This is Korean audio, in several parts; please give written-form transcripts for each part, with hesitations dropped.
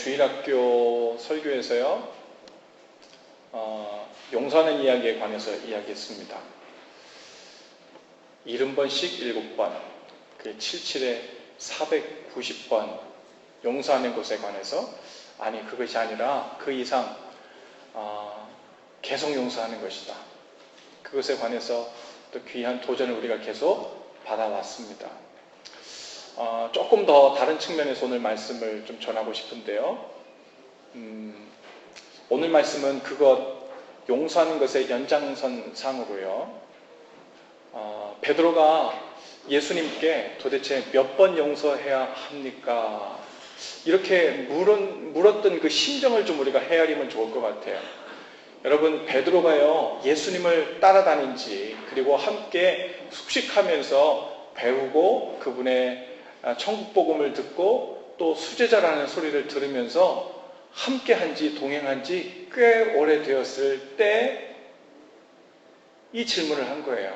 주일학교 설교에서요, 용서하는 이야기에 관해서 이야기했습니다. 70번씩 7번, 그 77에 490번 용서하는 것에 관해서, 아니 그것이 아니라 그 이상 계속 용서하는 것이다. 그것에 관해서 또 귀한 도전을 우리가 계속 받아왔습니다. 조금 더 다른 측면에서 오늘 말씀을 좀 전하고 싶은데요. 오늘 말씀은 그것, 용서하는 것의 연장선상으로요. 베드로가 예수님께 도대체 몇 번 용서해야 합니까? 이렇게 물었던 그 심정을 좀 우리가 헤아리면 좋을 것 같아요. 여러분, 베드로가요, 예수님을 따라다닌 지, 그리고 함께 숙식하면서 배우고 그분의 천국 복음을 듣고 또 수제자라는 소리를 들으면서 함께 한지 동행한 지 꽤 오래되었을 때 이 질문을 한 거예요.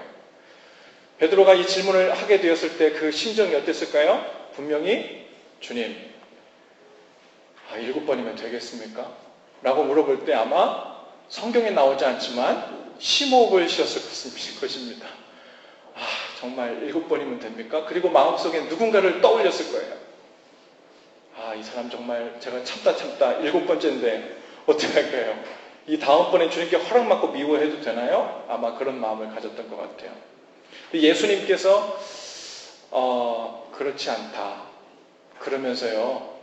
베드로가 이 질문을 하게 되었을 때 그 심정이 어땠을까요? 분명히 주님, 7번이면 되겠습니까? 라고 물어볼 때 아마 성경에 나오지 않지만 심호흡을 쉬었을 것입니다. 정말 7번이면 됩니까? 그리고 마음속에 누군가를 떠올렸을 거예요. 이 사람 정말 제가 참다 7번째인데 어떡할까요? 이 다음번에 주님께 허락받고 미워해도 되나요? 아마 그런 마음을 가졌던 것 같아요. 예수님께서 그렇지 않다. 그러면서요,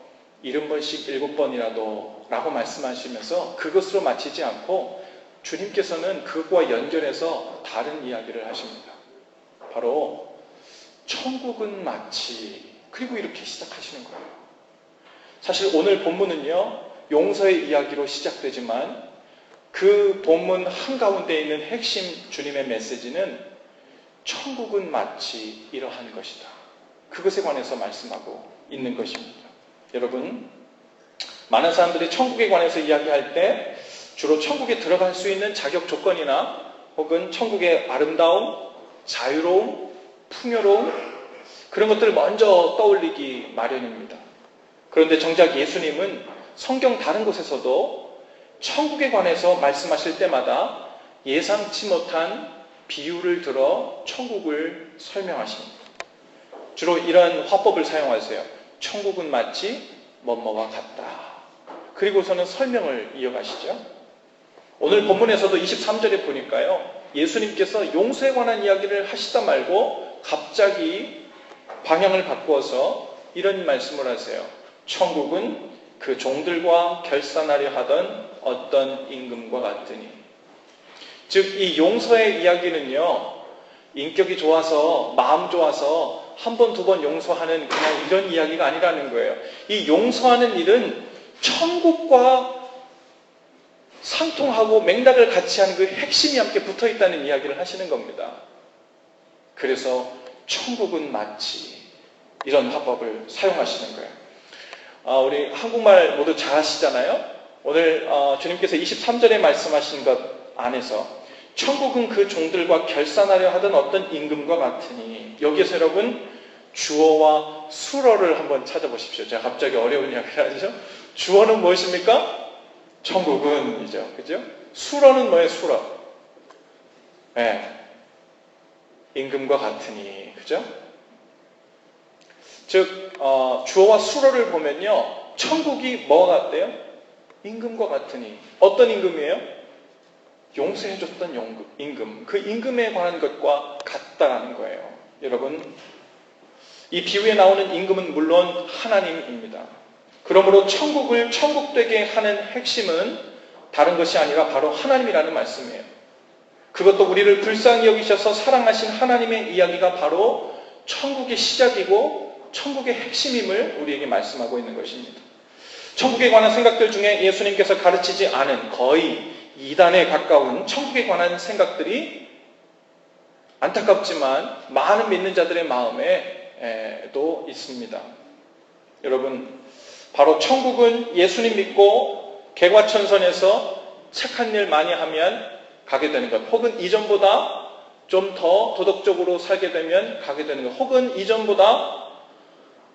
70번씩 7번이라도 라고 말씀하시면서 그것으로 마치지 않고 주님께서는 그것과 연결해서 다른 이야기를 하십니다. 바로 천국은 마치, 그리고 이렇게 시작하시는 거예요. 사실 오늘 본문은요, 용서의 이야기로 시작되지만 그 본문 한가운데 있는 핵심 주님의 메시지는 천국은 마치 이러한 것이다. 그것에 관해서 말씀하고 있는 것입니다. 여러분, 많은 사람들이 천국에 관해서 이야기할 때 주로 천국에 들어갈 수 있는 자격 조건이나 혹은 천국의 아름다움, 자유로움, 풍요로움, 그런 것들을 먼저 떠올리기 마련입니다. 그런데 정작 예수님은 성경 다른 곳에서도 천국에 관해서 말씀하실 때마다 예상치 못한 비유를 들어 천국을 설명하십니다. 주로 이런 화법을 사용하세요. 천국은 마치 뭐뭐와 같다. 그리고서는 설명을 이어가시죠. 오늘 본문에서도 23절에 보니까요, 예수님께서 용서에 관한 이야기를 하시다 말고 갑자기 방향을 바꾸어서 이런 말씀을 하세요. 천국은 그 종들과 결산하려 하던 어떤 임금과 같으니. 즉, 이 용서의 이야기는요, 인격이 좋아서, 마음 좋아서 한 번, 두 번 용서하는 그냥 이런 이야기가 아니라는 거예요. 이 용서하는 일은 천국과 상통하고 맥락을 같이 하는 그 핵심이 함께 붙어 있다는 이야기를 하시는 겁니다. 그래서 천국은 마치 이런 화법을 사용하시는 거예요. 우리 한국말 모두 잘하시잖아요. 오늘 주님께서 23절에 말씀하신 것 안에서 천국은 그 종들과 결산하려 하던 어떤 임금과 같으니, 여기에서 여러분 주어와 수어를 한번 찾아보십시오. 제가 갑자기 어려운 이야기를 하죠. 주어는 무엇입니까? 천국은 이죠. 그죠? 수어는 뭐예요? 수어. 네. 임금과 같으니. 그죠? 즉, 주어와 수어를 보면요, 천국이 뭐가 같대요? 임금과 같으니. 어떤 임금이에요? 용서해줬던 임금. 그 임금에 관한 것과 같다라는 거예요. 여러분, 이 비유에 나오는 임금은 물론 하나님입니다. 그러므로 천국을 천국되게 하는 핵심은 다른 것이 아니라 바로 하나님이라는 말씀이에요. 그것도 우리를 불쌍히 여기셔서 사랑하신 하나님의 이야기가 바로 천국의 시작이고 천국의 핵심임을 우리에게 말씀하고 있는 것입니다. 천국에 관한 생각들 중에 예수님께서 가르치지 않은 거의 이단에 가까운 천국에 관한 생각들이 안타깝지만 많은 믿는 자들의 마음에도 있습니다. 여러분, 바로 천국은 예수님 믿고 개과천선해서 착한 일 많이 하면 가게 되는 것, 혹은 이전보다 좀 더 도덕적으로 살게 되면 가게 되는 것, 혹은 이전보다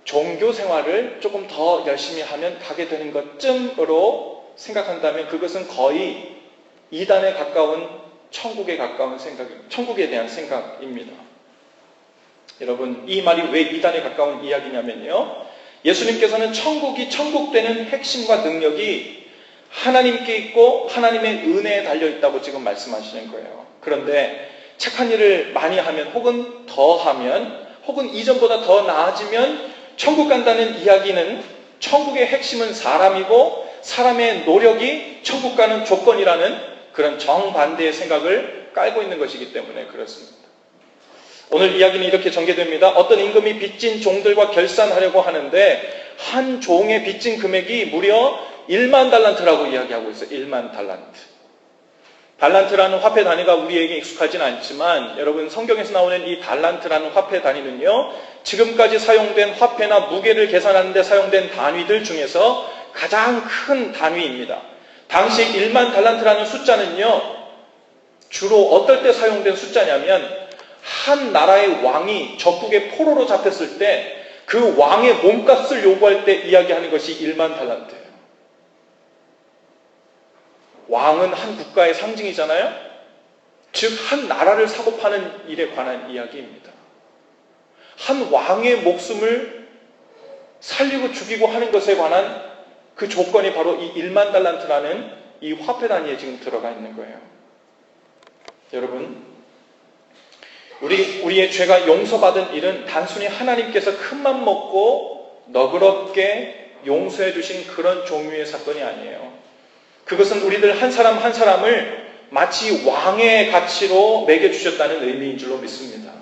종교 생활을 조금 더 열심히 하면 가게 되는 것쯤으로 생각한다면 그것은 거의 이단에 가까운 천국에 가까운 생각입니다. 천국에 대한 생각입니다. 여러분, 이 말이 왜 이단에 가까운 이야기냐면요. 예수님께서는 천국이 천국되는 핵심과 능력이 하나님께 있고 하나님의 은혜에 달려있다고 지금 말씀하시는 거예요. 그런데 착한 일을 많이 하면 혹은 더 하면 혹은 이전보다 더 나아지면 천국 간다는 이야기는 천국의 핵심은 사람이고 사람의 노력이 천국 가는 조건이라는 그런 정반대의 생각을 깔고 있는 것이기 때문에 그렇습니다. 오늘 이야기는 이렇게 전개됩니다. 어떤 임금이 빚진 종들과 결산하려고 하는데 한 종의 빚진 금액이 무려 1만 달란트라고 이야기하고 있어요. 1만 달란트. 달란트라는 화폐 단위가 우리에게 익숙하진 않지만 여러분 성경에서 나오는 이 달란트라는 화폐 단위는요. 지금까지 사용된 화폐나 무게를 계산하는 데 사용된 단위들 중에서 가장 큰 단위입니다. 당시 1만 달란트라는 숫자는요. 주로 어떨 때 사용된 숫자냐면 한 나라의 왕이 적국의 포로로 잡혔을 때 그 왕의 몸값을 요구할 때 이야기하는 것이 1만 달란트예요. 왕은 한 국가의 상징이잖아요. 즉 한 나라를 사고 파는 일에 관한 이야기입니다. 한 왕의 목숨을 살리고 죽이고 하는 것에 관한 그 조건이 바로 이 1만 달란트라는 이 화폐 단위에 지금 들어가 있는 거예요. 여러분, 우리의 죄가 용서받은 일은 단순히 하나님께서 큰맘 먹고 너그럽게 용서해 주신 그런 종류의 사건이 아니에요. 그것은 우리들 한 사람 한 사람을 마치 왕의 가치로 매겨주셨다는 의미인 줄로 믿습니다.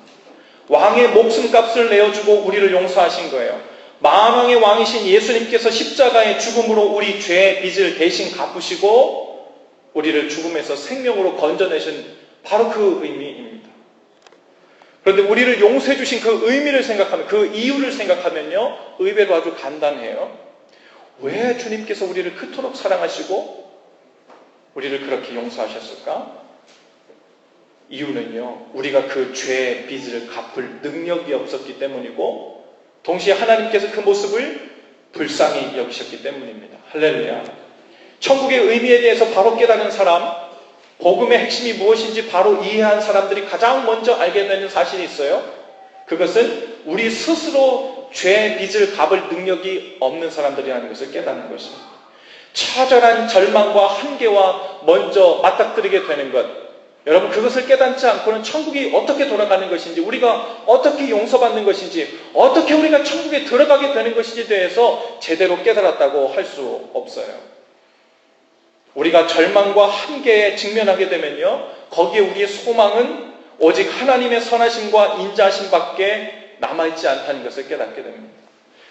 왕의 목숨값을 내어주고 우리를 용서하신 거예요. 만왕의 왕이신 예수님께서 십자가의 죽음으로 우리 죄의 빚을 대신 갚으시고 우리를 죽음에서 생명으로 건져내신 바로 그 의미입니다. 그런데 우리를 용서해 주신 그 의미를 생각하면, 그 이유를 생각하면요, 의외로 아주 간단해요. 왜 주님께서 우리를 그토록 사랑하시고 우리를 그렇게 용서하셨을까? 이유는요, 우리가 그 죄의 빚을 갚을 능력이 없었기 때문이고 동시에 하나님께서 그 모습을 불쌍히 여기셨기 때문입니다. 할렐루야. 천국의 의미에 대해서 바로 깨닫는 사람, 복음의 핵심이 무엇인지 바로 이해한 사람들이 가장 먼저 알게 되는 사실이 있어요. 그것은 우리 스스로 죄의 빚을 갚을 능력이 없는 사람들이라는 것을 깨닫는 것입니다. 처절한 절망과 한계와 먼저 맞닥뜨리게 되는 것. 여러분, 그것을 깨닫지 않고는 천국이 어떻게 돌아가는 것인지, 우리가 어떻게 용서받는 것인지, 어떻게 우리가 천국에 들어가게 되는 것인지에 대해서 제대로 깨달았다고 할 수 없어요. 우리가 절망과 한계에 직면하게 되면요, 거기에 우리의 소망은 오직 하나님의 선하심과 인자하심밖에 남아있지 않다는 것을 깨닫게 됩니다.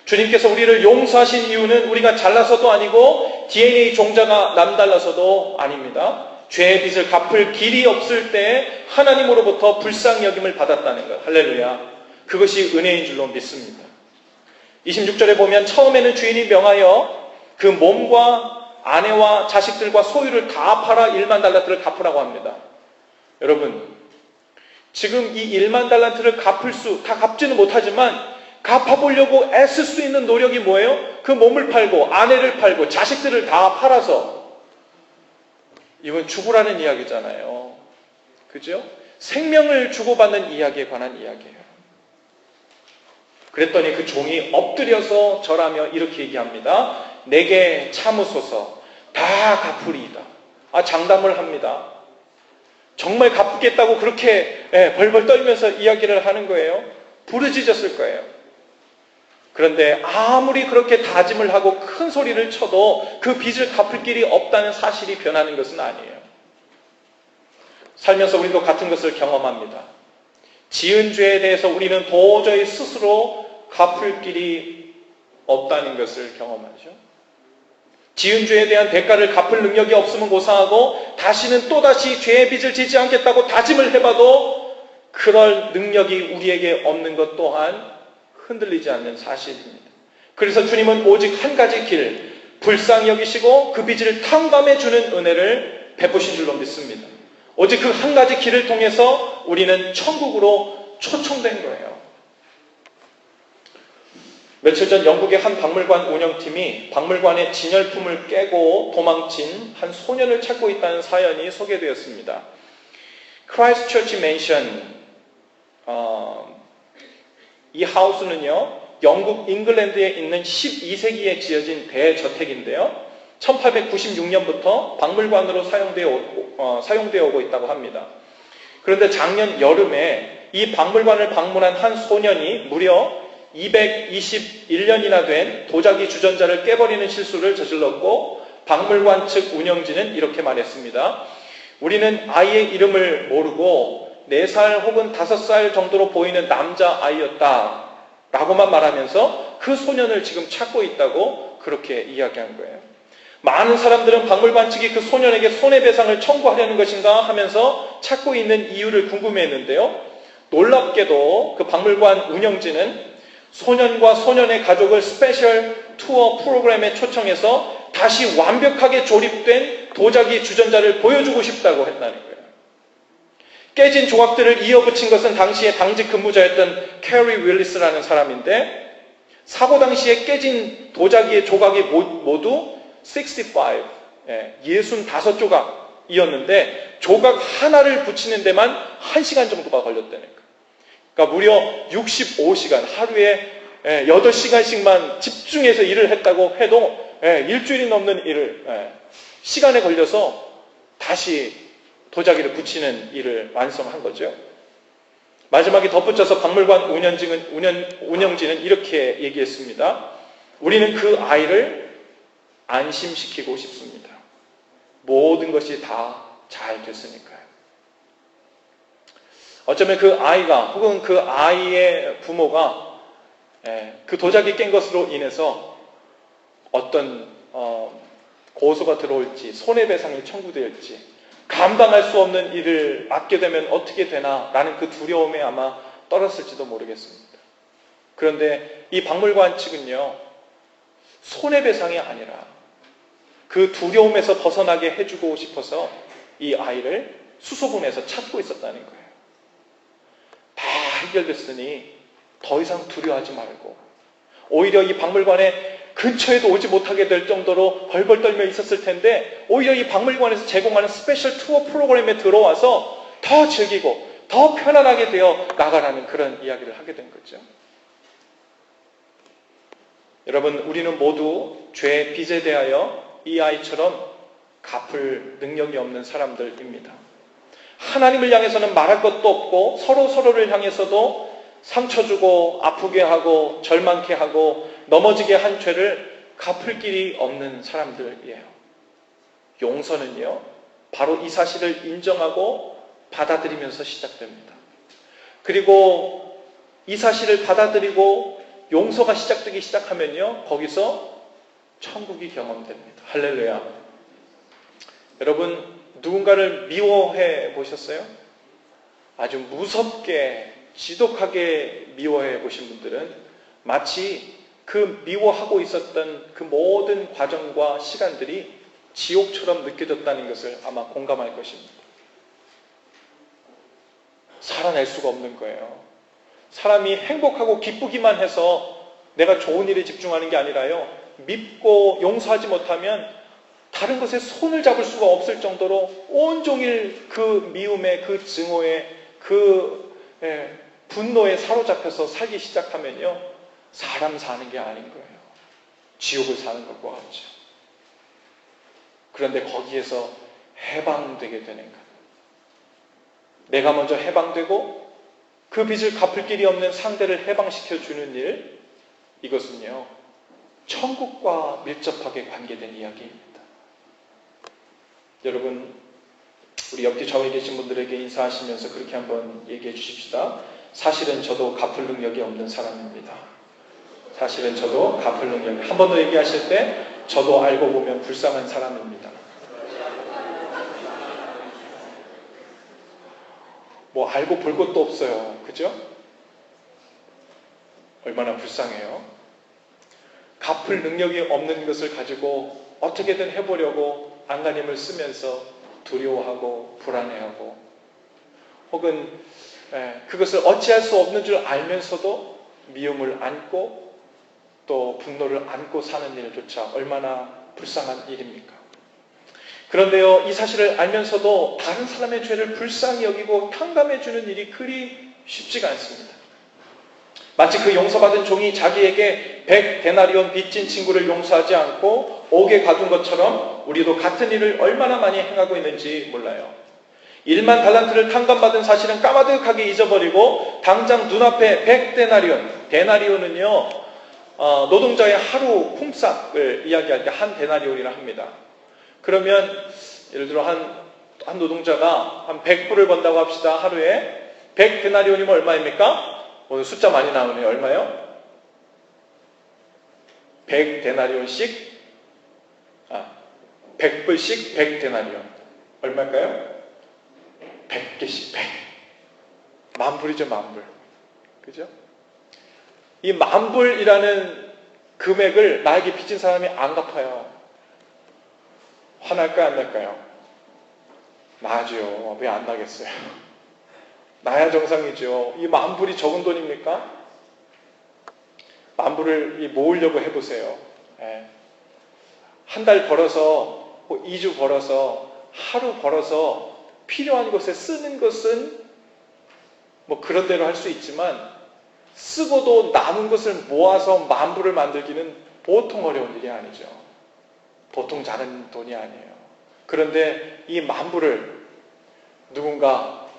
주님께서 우리를 용서하신 이유는 우리가 잘나서도 아니고 DNA 종자가 남달라서도 아닙니다. 죄의 빚을 갚을 길이 없을 때 하나님으로부터 불쌍히 여김을 받았다는 것. 할렐루야. 그것이 은혜인 줄로 믿습니다. 26절에 보면 처음에는 주인이 명하여 그 몸과 아내와 자식들과 소유를 다 팔아 1만 달란트를 갚으라고 합니다. 여러분, 지금 이 1만 달란트를 다 갚지는 못하지만 갚아보려고 애쓸 수 있는 노력이 뭐예요? 그 몸을 팔고 아내를 팔고 자식들을 다 팔아서. 이건 죽으라는 이야기잖아요. 그죠? 생명을 주고받는 이야기에 관한 이야기예요. 그랬더니 그 종이 엎드려서 절하며 이렇게 얘기합니다. 내게 참으소서, 다 갚으리이다. 장담을 합니다. 정말 갚겠다고 그렇게 벌벌 떨면서 이야기를 하는 거예요. 부르짖었을 거예요. 그런데 아무리 그렇게 다짐을 하고 큰 소리를 쳐도 그 빚을 갚을 길이 없다는 사실이 변하는 것은 아니에요. 살면서 우리도 같은 것을 경험합니다. 지은 죄에 대해서 우리는 도저히 스스로 갚을 길이 없다는 것을 경험하죠. 지은 죄에 대한 대가를 갚을 능력이 없으면 고사하고 다시는 또다시 죄의 빚을 지지 않겠다고 다짐을 해봐도 그럴 능력이 우리에게 없는 것 또한 흔들리지 않는 사실입니다. 그래서 주님은 오직 한 가지 길, 불쌍히 여기시고 그 빚을 탕감해 주는 은혜를 베푸신 줄로 믿습니다. 오직 그 한 가지 길을 통해서 우리는 천국으로 초청된 거예요. 며칠 전 영국의 한 박물관 운영팀이 박물관의 진열품을 깨고 도망친 한 소년을 찾고 있다는 사연이 소개되었습니다. 크라이스트처치 맨션, 이 하우스는요, 영국 잉글랜드에 있는 12세기에 지어진 대저택인데요. 1896년부터 박물관으로 사용되어 오고 있다고 합니다. 그런데 작년 여름에 이 박물관을 방문한 한 소년이 무려 221년이나 된 도자기 주전자를 깨버리는 실수를 저질렀고, 박물관 측 운영진은 이렇게 말했습니다. 우리는 아이의 이름을 모르고 4살 혹은 5살 정도로 보이는 남자아이였다 라고만 말하면서 그 소년을 지금 찾고 있다고 그렇게 이야기한 거예요. 많은 사람들은 박물관 측이 그 소년에게 손해배상을 청구하려는 것인가 하면서 찾고 있는 이유를 궁금해했는데요. 놀랍게도 그 박물관 운영진은 소년과 소년의 가족을 스페셜 투어 프로그램에 초청해서 다시 완벽하게 조립된 도자기 주전자를 보여주고 싶다고 했다는 거예요. 깨진 조각들을 이어붙인 것은 당시에 당직 근무자였던 캐리 윌리스라는 사람인데, 사고 당시에 깨진 도자기의 조각이 모두 65조각이었는데 조각 하나를 붙이는 데만 1시간 정도가 걸렸다는 거예요. 그러니까 무려 65시간, 하루에 8시간씩만 집중해서 일을 했다고 해도 일주일이 넘는 일을 시간에 걸려서 다시 도자기를 붙이는 일을 완성한 거죠. 마지막에 덧붙여서 박물관 운영진은 이렇게 얘기했습니다. 우리는 그 아이를 안심시키고 싶습니다. 모든 것이 다 잘 됐으니까요. 어쩌면 그 아이가 혹은 그 아이의 부모가 그 도자기 깬 것으로 인해서 어떤 고소가 들어올지, 손해배상이 청구될지, 감당할 수 없는 일을 맡게 되면 어떻게 되나라는 그 두려움에 아마 떨었을지도 모르겠습니다. 그런데 이 박물관 측은요, 손해배상이 아니라 그 두려움에서 벗어나게 해주고 싶어서 이 아이를 수소문해서 찾고 있었다는 거예요. 다 해결됐으니 더 이상 두려워하지 말고, 오히려 이 박물관에 근처에도 오지 못하게 될 정도로 벌벌 떨며 있었을 텐데, 오히려 이 박물관에서 제공하는 스페셜 투어 프로그램에 들어와서 더 즐기고 더 편안하게 되어 나가라는 그런 이야기를 하게 된 거죠. 여러분, 우리는 모두 죄의 빚에 대하여 이 아이처럼 갚을 능력이 없는 사람들입니다. 하나님을 향해서는 말할 것도 없고 서로를 향해서도 상처 주고 아프게 하고 절망케 하고 넘어지게 한 죄를 갚을 길이 없는 사람들이에요. 용서는요, 바로 이 사실을 인정하고 받아들이면서 시작됩니다. 그리고 이 사실을 받아들이고 용서가 시작되기 시작하면요, 거기서 천국이 경험됩니다. 할렐루야. 여러분, 누군가를 미워해 보셨어요? 아주 무섭게 지독하게 미워해 보신 분들은 마치 그 미워하고 있었던 그 모든 과정과 시간들이 지옥처럼 느껴졌다는 것을 아마 공감할 것입니다. 살아낼 수가 없는 거예요. 사람이 행복하고 기쁘기만 해서 내가 좋은 일에 집중하는 게 아니라요, 밉고 용서하지 못하면 다른 것에 손을 잡을 수가 없을 정도로 온종일 그 미움에, 그 증오에, 그 분노에 사로잡혀서 살기 시작하면요, 사람 사는 게 아닌 거예요. 지옥을 사는 것과 같죠. 그런데 거기에서 해방되게 되는 것. 내가 먼저 해방되고 그 빚을 갚을 길이 없는 상대를 해방시켜 주는 일, 이것은요, 천국과 밀접하게 관계된 이야기입니다. 여러분, 우리 옆뒤 좌우에 계신 분들에게 인사하시면서 그렇게 한번 얘기해 주십시다. 사실은 저도 갚을 능력이 없는 사람입니다. 사실은 저도 갚을 능력이, 한 번 더 얘기하실 때 저도 알고 보면 불쌍한 사람입니다. 뭐 알고 볼 것도 없어요. 그죠? 얼마나 불쌍해요. 갚을 능력이 없는 것을 가지고 어떻게든 해보려고 안간힘을 쓰면서 두려워하고 불안해하고, 혹은 그것을 어찌할 수 없는 줄 알면서도 미움을 안고 또 분노를 안고 사는 일조차 얼마나 불쌍한 일입니까? 그런데요, 이 사실을 알면서도 다른 사람의 죄를 불쌍히 여기고 탕감해 주는 일이 그리 쉽지가 않습니다. 마치 그 용서받은 종이 자기에게 100데나리온 빚진 친구를 용서하지 않고 옥에 가둔 것처럼 우리도 같은 일을 얼마나 많이 행하고 있는지 몰라요. 1만 달란트를 탕감받은 사실은 까마득하게 잊어버리고 당장 눈앞에 100데나리온, 데나리온은요 노동자의 하루 품삯을 이야기할 때 한 데나리온이라 합니다. 그러면 예를 들어 한 노동자가 한 100불을 번다고 합시다. 하루에 100데나리온이면 얼마입니까? 오늘 숫자 많이 나오네요. 얼마요? 100데나리온씩 100불씩 100데나리온 얼마일까요? 100개씩 100 만불이죠. 만불. 그죠? 이 만불이라는 금액을 나에게 빚진 사람이 안 갚아요. 화날까요? 안 날까요? 나죠. 왜 안 나겠어요? 나야 정상이죠. 이 만불이 적은 돈입니까? 만불을 모으려고 해보세요. 한 달 벌어서 2주 벌어서 하루 벌어서 필요한 곳에 쓰는 것은 뭐 그런 대로 할 수 있지만 쓰고도 남은 것을 모아서 만불을 만들기는 보통 어려운 일이 아니죠. 보통 작은 돈이 아니에요. 그런데 이 만불을 누군가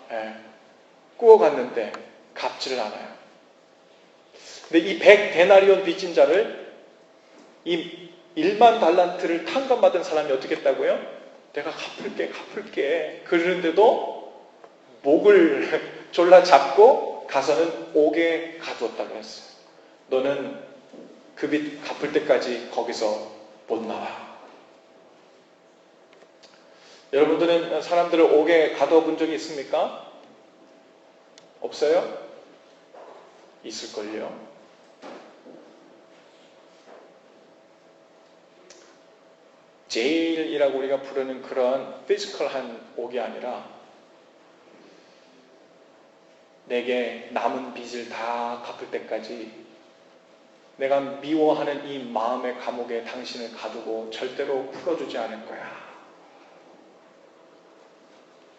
꾸어갔는데 갚지를 않아요. 근데 이 100데나리온 빚진 자를 이 1만 달란트를 탕감받은 사람이 어떻게 했다고요? 내가 갚을게. 그러는데도 목을 졸라 잡고 가서는 옥에 가두었다고 했어요. 너는 그 빚 갚을 때까지 거기서 못 나와. 여러분들은 사람들을 옥에 가둬 본 적이 있습니까? 없어요? 있을걸요. 제일이라고 우리가 부르는 그런 피지컬한 옥이 아니라 내게 남은 빚을 다 갚을 때까지 내가 미워하는 이 마음의 감옥에 당신을 가두고 절대로 풀어주지 않을 거야.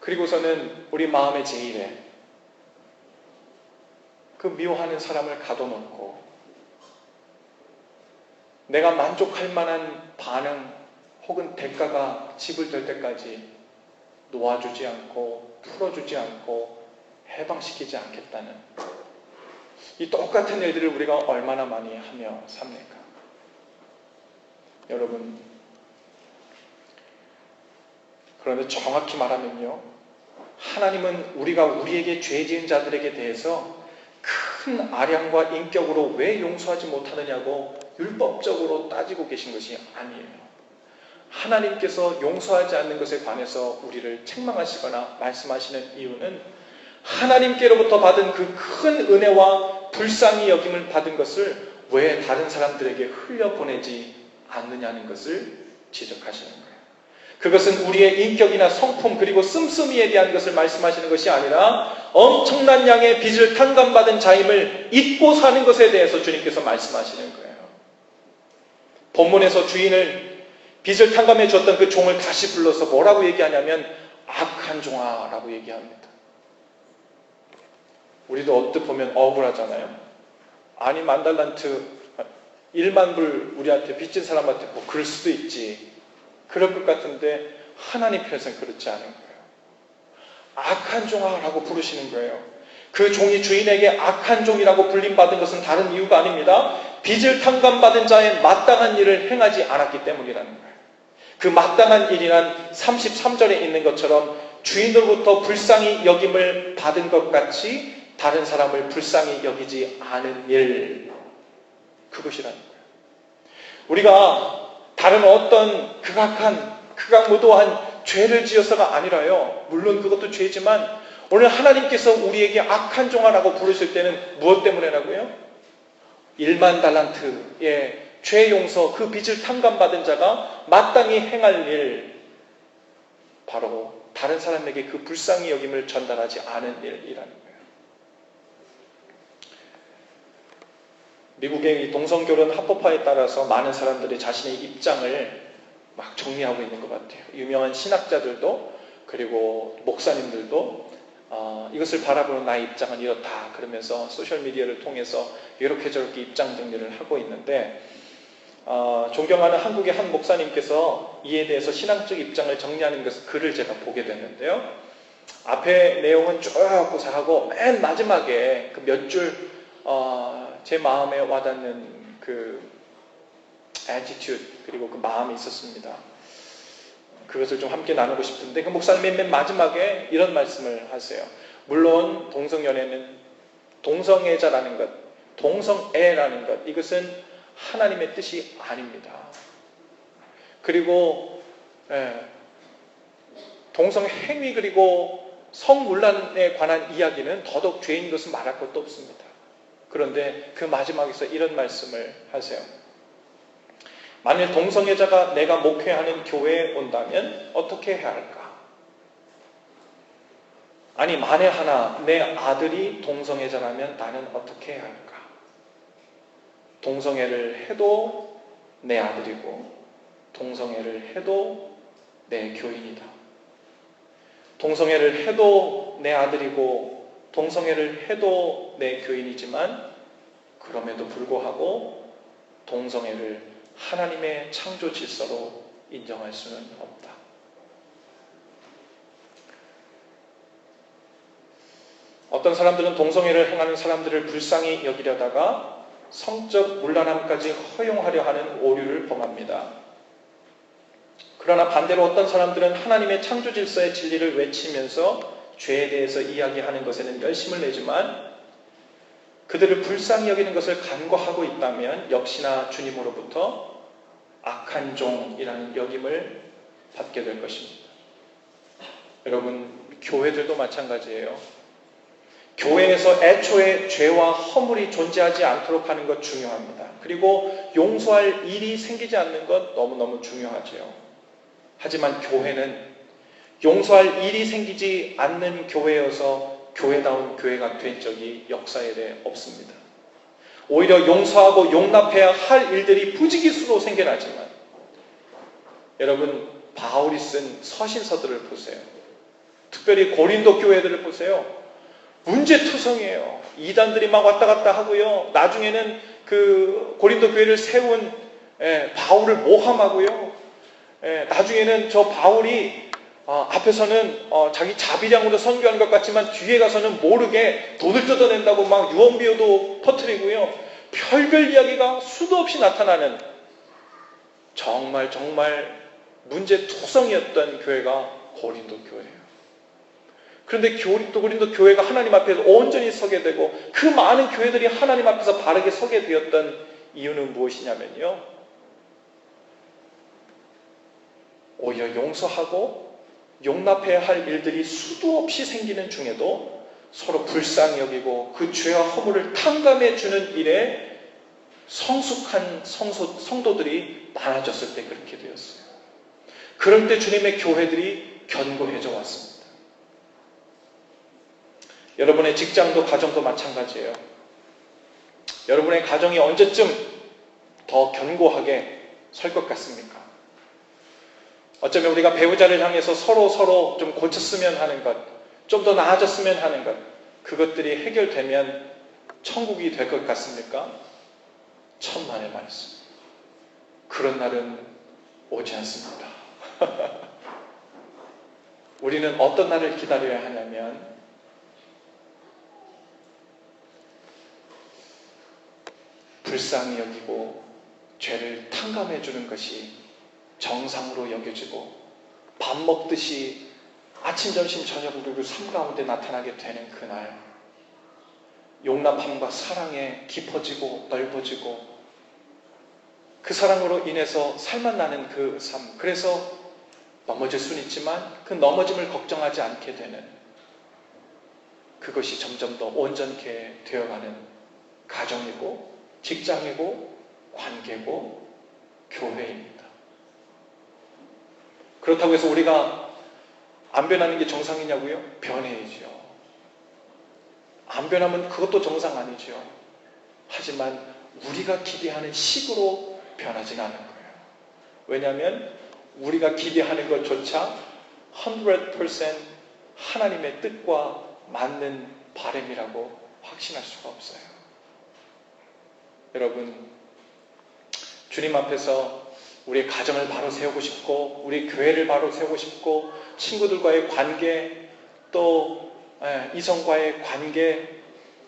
그리고서는 우리 마음의 제일에 그 미워하는 사람을 가둬놓고 내가 만족할 만한 반응 혹은 대가가 지불될 때까지 놓아주지 않고 풀어주지 않고 해방시키지 않겠다는 이 똑같은 일들을 우리가 얼마나 많이 하며 삽니까? 여러분, 그런데 정확히 말하면요, 하나님은 우리가 우리에게 죄 지은 자들에게 대해서 큰 아량과 인격으로 왜 용서하지 못하느냐고 율법적으로 따지고 계신 것이 아니에요. 하나님께서 용서하지 않는 것에 관해서 우리를 책망하시거나 말씀하시는 이유는 하나님께로부터 받은 그 큰 은혜와 불쌍히 여김을 받은 것을 왜 다른 사람들에게 흘려보내지 않느냐는 것을 지적하시는 거예요. 그것은 우리의 인격이나 성품 그리고 씀씀이에 대한 것을 말씀하시는 것이 아니라 엄청난 양의 빚을 탕감받은 자임을 잊고 사는 것에 대해서 주님께서 말씀하시는 거예요. 본문에서 주인을 빚을 탕감해 줬던 그 종을 다시 불러서 뭐라고 얘기하냐면 악한 종아라고 얘기합니다. 우리도 언뜻 보면 억울하잖아요. 아니 10,000달란트 1만불 우리한테 빚진 사람한테 뭐 그럴 수도 있지. 그럴 것 같은데 하나님 편에서는 그렇지 않은 거예요. 악한 종아라고 부르시는 거예요. 그 종이 주인에게 악한 종이라고 불림받은 것은 다른 이유가 아닙니다. 빚을 탕감받은 자의 마땅한 일을 행하지 않았기 때문이라는 거예요. 그 마땅한 일이란 33절에 있는 것처럼 주인으로부터 불쌍히 여김을 받은 것 같이 다른 사람을 불쌍히 여기지 않은 일, 그것이라는 거예요. 우리가 다른 어떤 극악무도한 죄를 지어서가 아니라요. 물론 그것도 죄지만 오늘 하나님께서 우리에게 악한 종아라고 부르실 때는 무엇 때문에라고요? 1만 달란트의 죄 용서, 그 빚을 탕감받은 자가 마땅히 행할 일, 바로 다른 사람에게 그 불쌍히 여김을 전달하지 않은 일이라는 거예요. 미국의 이 동성결혼 합법화에 따라서 많은 사람들이 자신의 입장을 막 정리하고 있는 것 같아요. 유명한 신학자들도 그리고 목사님들도 이것을 바라보는 나의 입장은 이렇다 그러면서 소셜미디어를 통해서 이렇게 저렇게 입장 정리를 하고 있는데 존경하는 한국의 한 목사님께서 이에 대해서 신앙적 입장을 정리하는 글을 제가 보게 됐는데요. 앞에 내용은 쭉 구사하고 맨 마지막에 그 몇 줄 제 마음에 와닿는 그 attitude 그리고 그 마음이 있었습니다. 그것을 좀 함께 나누고 싶은데 그 목사님이 맨 마지막에 이런 말씀을 하세요. 물론 동성연애는 동성애자라는 것, 동성애라는 것 이것은 하나님의 뜻이 아닙니다. 그리고 동성행위 그리고 성문란에 관한 이야기는 더더욱 죄인 것은 말할 것도 없습니다. 그런데 그 마지막에서 이런 말씀을 하세요. 만일 동성애자가 내가 목회하는 교회에 온다면 어떻게 해야 할까? 아니 만에 하나 내 아들이 동성애자라면 나는 어떻게 해야 할까? 동성애를 해도 내 아들이고 동성애를 해도 내 교인이다. 동성애를 해도 내 아들이고 동성애를 해도 내 교인이지만 그럼에도 불구하고 동성애를 하나님의 창조 질서로 인정할 수는 없다. 어떤 사람들은 동성애를 행하는 사람들을 불쌍히 여기려다가 성적 문란함까지 허용하려 하는 오류를 범합니다. 그러나 반대로 어떤 사람들은 하나님의 창조 질서의 진리를 외치면서 죄에 대해서 이야기하는 것에는 열심을 내지만 그들을 불쌍히 여기는 것을 간과하고 있다면 역시나 주님으로부터 악한 종이라는 역임을 받게 될 것입니다. 여러분, 교회들도 마찬가지예요. 교회에서 애초에 죄와 허물이 존재하지 않도록 하는 것 중요합니다. 그리고 용서할 일이 생기지 않는 것 너무너무 중요하죠. 하지만 교회는 용서할 일이 생기지 않는 교회여서 교회다운 교회가 된 적이 역사에 대해 없습니다. 오히려 용서하고 용납해야 할 일들이 부지기수로 생겨나지만 여러분 바울이 쓴 서신서들을 보세요. 특별히 고린도 교회들을 보세요. 문제투성이에요. 이단들이 막 왔다 갔다 하고요. 나중에는 그 고린도 교회를 세운 바울을 모함하고요. 나중에는 저 바울이 앞에서는 자기 자비량으로 선교하는 것 같지만 뒤에 가서는 모르게 돈을 뜯어낸다고 막 유언비어도 퍼뜨리고요. 별별 이야기가 수도 없이 나타나는 정말 문제투성이었던 교회가 고린도 교회예요. 그런데 고린도 교회가 하나님 앞에서 온전히 서게 되고 그 많은 교회들이 하나님 앞에서 바르게 서게 되었던 이유는 무엇이냐면요. 오히려 용서하고 용납해야 할 일들이 수도 없이 생기는 중에도 서로 불쌍히 여기고 그 죄와 허물을 탕감해 주는 일에 성숙한 성도들이 많아졌을 때 그렇게 되었어요. 그럴 때 주님의 교회들이 견고해져 왔습니다. 여러분의 직장도 가정도 마찬가지예요. 여러분의 가정이 언제쯤 더 견고하게 설 것 같습니까? 어쩌면 우리가 배우자를 향해서 서로 좀 고쳤으면 하는 것, 좀 더 나아졌으면 하는 것, 그것들이 해결되면 천국이 될 것 같습니까? 천만의 말씀. 그런 날은 오지 않습니다. 우리는 어떤 날을 기다려야 하냐면 불쌍히 여기고 죄를 탕감해 주는 것이 정상으로 여겨지고 밥 먹듯이 아침, 점심, 저녁으로 삶 가운데 나타나게 되는 그날 용납함과 사랑에 깊어지고 넓어지고 그 사랑으로 인해서 살만 나는 그 삶 그래서 넘어질 수는 있지만 그 넘어짐을 걱정하지 않게 되는 그것이 점점 더 온전케 되어가는 가정이고 직장이고 관계고 교회입니다. 그렇다고 해서 우리가 안 변하는 게 정상이냐고요? 변해야죠. 안 변하면 그것도 정상 아니죠. 하지만 우리가 기대하는 식으로 변하진 않은 거예요. 왜냐하면 우리가 기대하는 것조차 100% 하나님의 뜻과 맞는 바람이라고 확신할 수가 없어요. 여러분, 주님 앞에서 우리의 가정을 바로 세우고 싶고, 우리 교회를 바로 세우고 싶고, 친구들과의 관계, 또 이성과의 관계,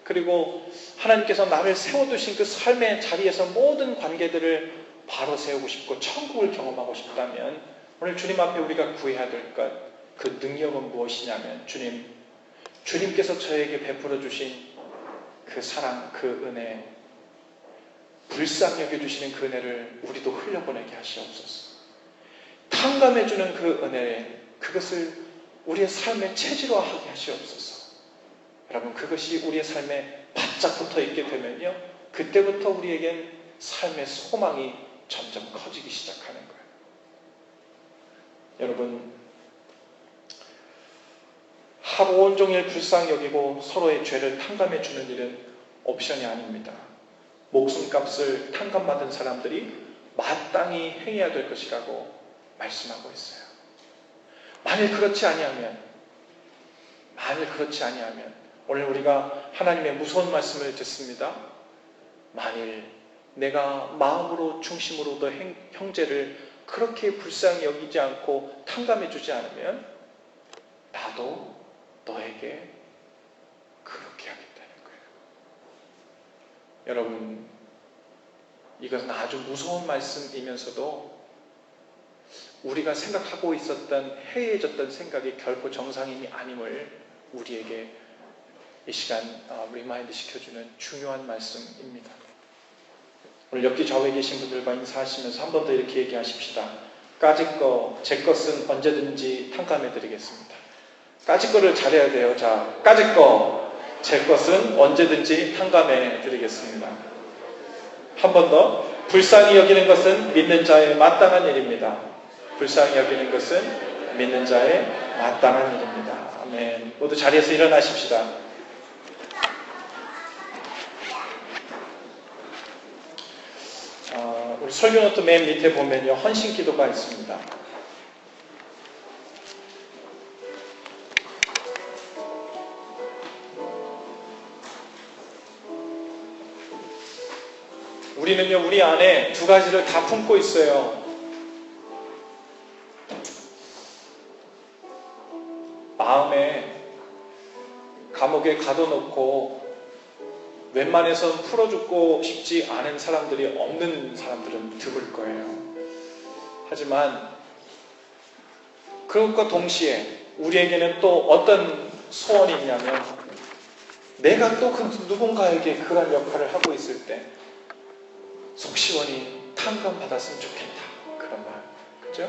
그리고 하나님께서 나를 세워두신 그 삶의 자리에서 모든 관계들을 바로 세우고 싶고 천국을 경험하고 싶다면 오늘 주님 앞에 우리가 구해야 될 것, 그 능력은 무엇이냐면 주님께서 저에게 베풀어 주신 그 사랑, 그 은혜, 불쌍히 여겨주시는 그 은혜를 우리도 흘려보내게 하시옵소서. 탕감해주는 그 은혜, 그것을 우리의 삶에 체질화하게 하시옵소서. 여러분, 그것이 우리의 삶에 바짝 붙어 있게 되면요, 그때부터 우리에겐 삶의 소망이 점점 커지기 시작하는 거예요. 여러분, 하루 온종일 불쌍히 여기고 서로의 죄를 탕감해 주는 일은 옵션이 아닙니다. 목숨값을 탕감받은 사람들이 마땅히 행해야 될 것이라고 말씀하고 있어요. 만일 그렇지 아니하면 오늘 우리가 하나님의 무서운 말씀을 듣습니다. 만일 내가 마음으로 중심으로도 형제를 그렇게 불쌍히 여기지 않고 탕감해 주지 않으면 나도 너에게 그렇게 하겠다는 거예요. 여러분, 이것은 아주 무서운 말씀이면서도 우리가 생각하고 있었던 해이해졌던 생각이 결코 정상이 아님을 우리에게 이 시간 리마인드 시켜주는 중요한 말씀입니다. 오늘 옆뒤 좌우에 계신 분들과 인사하시면서 한 번 더 이렇게 얘기하십시다. 까짓 거, 제 것은 언제든지 탕감해 드리겠습니다. 까짓 거를 잘해야 돼요. 자, 까짓 거, 제 것은 언제든지 탕감해 드리겠습니다. 한 번 더. 불쌍히 여기는 것은 믿는 자의 마땅한 일입니다. 불쌍히 여기는 것은 믿는 자의 마땅한 일입니다. 아멘. 모두 자리에서 일어나십시다. 우리 설교노트 맨 밑에 보면요, 헌신 기도가 있습니다. 우리는요, 우리 안에 두 가지를 다 품고 있어요. 마음에 감옥에 가둬놓고 웬만해서 풀어주고 싶지 않은 사람들이 없는 사람들은 드물 거예요. 하지만 그것과 동시에 우리에게는 또 어떤 소원이 있냐면 내가 또 그 누군가에게 그런 역할을 하고 있을 때 속 시원히 탕감받았으면 좋겠다. 그런 말. 그죠?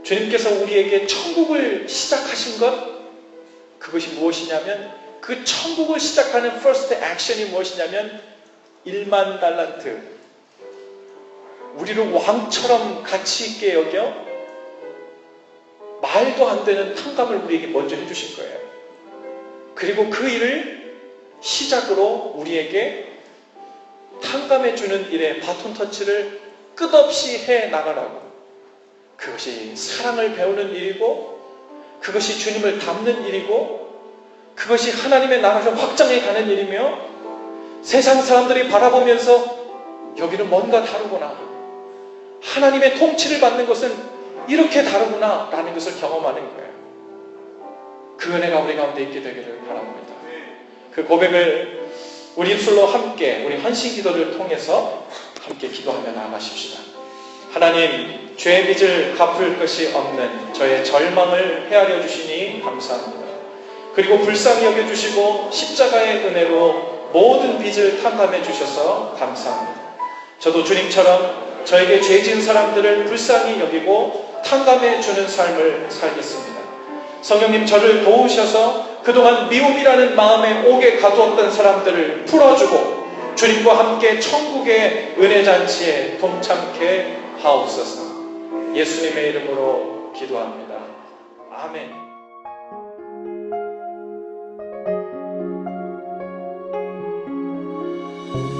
주님께서 우리에게 천국을 시작하신 것, 그것이 무엇이냐면 그 천국을 시작하는 first action이 무엇이냐면 1만 달란트, 우리를 왕처럼 가치 있게 여겨 말도 안 되는 탕감을 우리에게 먼저 해주실 거예요. 그리고 그 일을 시작으로 우리에게 탕감해주는 일에 바톤 터치를 끝없이 해나가라고. 그것이 사랑을 배우는 일이고, 그것이 주님을 닮는 일이고, 그것이 하나님의 나라를 확장해 가는 일이며, 세상 사람들이 바라보면서 여기는 뭔가 다르구나, 하나님의 통치를 받는 것은 이렇게 다르구나 라는 것을 경험하는 거예요. 그 은혜가 우리 가운데 있게 되기를 바랍니다. 그 고백을 우리 입술로 함께, 우리 헌신 기도를 통해서 함께 기도하며 나아가십시다. 하나님, 죄의 빚을 갚을 것이 없는 저의 절망을 헤아려 주시니 감사합니다. 그리고 불쌍히 여겨주시고 십자가의 은혜로 모든 빚을 탕감해 주셔서 감사합니다. 저도 주님처럼 저에게 죄 지은 사람들을 불쌍히 여기고 탕감해 주는 삶을 살겠습니다. 성령님, 저를 도우셔서 그동안 미움이라는 마음에 옥에 가두었던 사람들을 풀어주고 주님과 함께 천국의 은혜잔치에 동참케 하옵소서. 예수님의 이름으로 기도합니다. 아멘. 있습니다.